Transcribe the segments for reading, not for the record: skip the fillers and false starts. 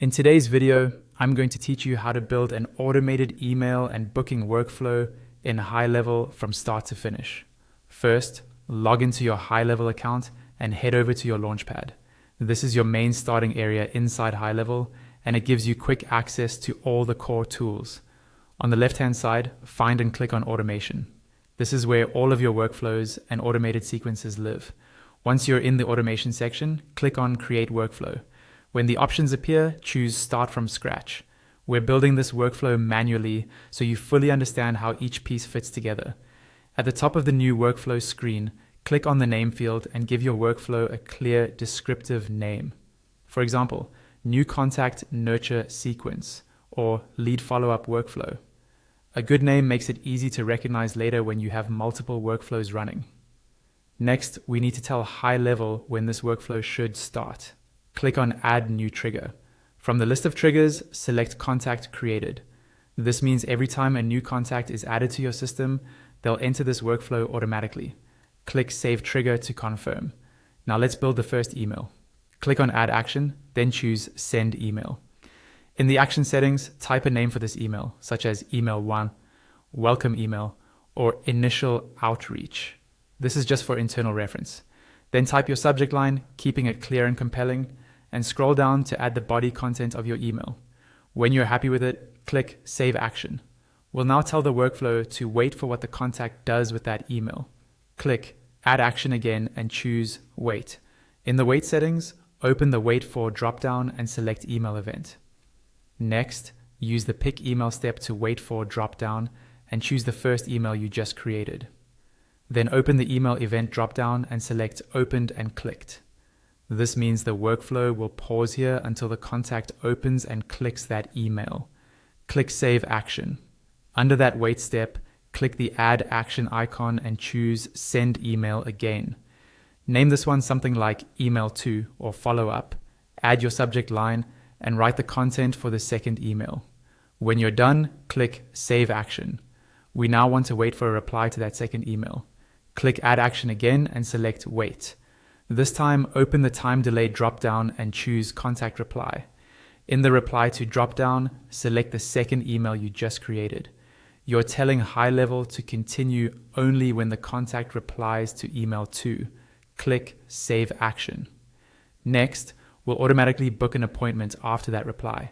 In today's video, I'm going to teach you how to build an automated email and booking workflow in GoHighLevel from start to finish. First, log into your GoHighLevel account and head over to your Launchpad. This is your main starting area inside GoHighLevel, and it gives you quick access to all the core tools. On the left-hand side, find and click on Automation. This is where all of your workflows and automated sequences live. Once you're in the automation section, click on Create Workflow. When the options appear, choose Start from Scratch. We're building this workflow manually so you fully understand how each piece fits together. At the top of the new workflow screen, click on the name field and give your workflow a clear, descriptive name. For example, New Contact Nurture Sequence or Lead Follow-up Workflow. A good name makes it easy to recognize later when you have multiple workflows running. Next, we need to tell GoHighLevel when this workflow should start. Click on Add New Trigger. From the list of triggers, select Contact Created. This means every time a new contact is added to your system, they'll enter this workflow automatically. Click Save Trigger to confirm. Now let's build the first email. Click on Add Action, then choose Send Email. In the action settings, type a name for this email, such as Email 1, Welcome Email, or Initial Outreach. This is just for internal reference. Then type your subject line, keeping it clear and compelling, and scroll down to add the body content of your email. When you're happy with it, click Save Action. We'll now tell the workflow to wait for what the contact does with that email. Click Add Action again and choose Wait. In the wait settings, open the Wait For dropdown and select Email Event. Next, use the Pick Email step to Wait For dropdown and choose the first email you just created. Then open the Email Event dropdown and select Opened and Clicked. This means the workflow will pause here until the contact opens and clicks that email. Click Save Action. Under that wait step, click the Add Action icon and choose Send Email again. Name this one something like Email 2 or Follow Up. Add your subject line and write the content for the second email. When you're done, click Save Action. We now want to wait for a reply to that second email. Click Add Action again and select Wait. This time, open the Time Delay dropdown and choose Contact Reply. In the Reply to dropdown, select the second email you just created. You're telling GoHighLevel to continue only when the contact replies to Email 2. Click Save Action. Next, we'll automatically book an appointment after that reply.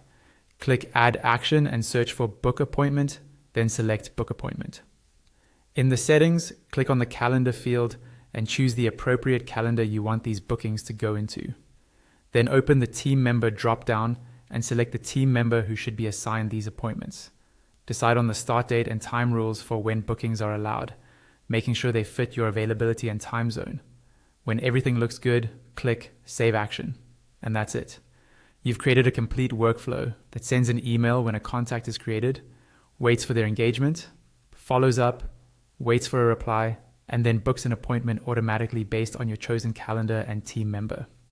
Click Add Action and search for Book Appointment, then select Book Appointment. In the settings, click on the Calendar field and choose the appropriate calendar you want these bookings to go into. Then open the Team Member dropdown and select the team member who should be assigned these appointments. Decide on the start date and time rules for when bookings are allowed, making sure they fit your availability and time zone. When everything looks good, click Save Action, and that's it. You've created a complete workflow that sends an email when a contact is created, waits for their engagement, follows up, waits for a reply, and then books an appointment automatically based on your chosen calendar and team member.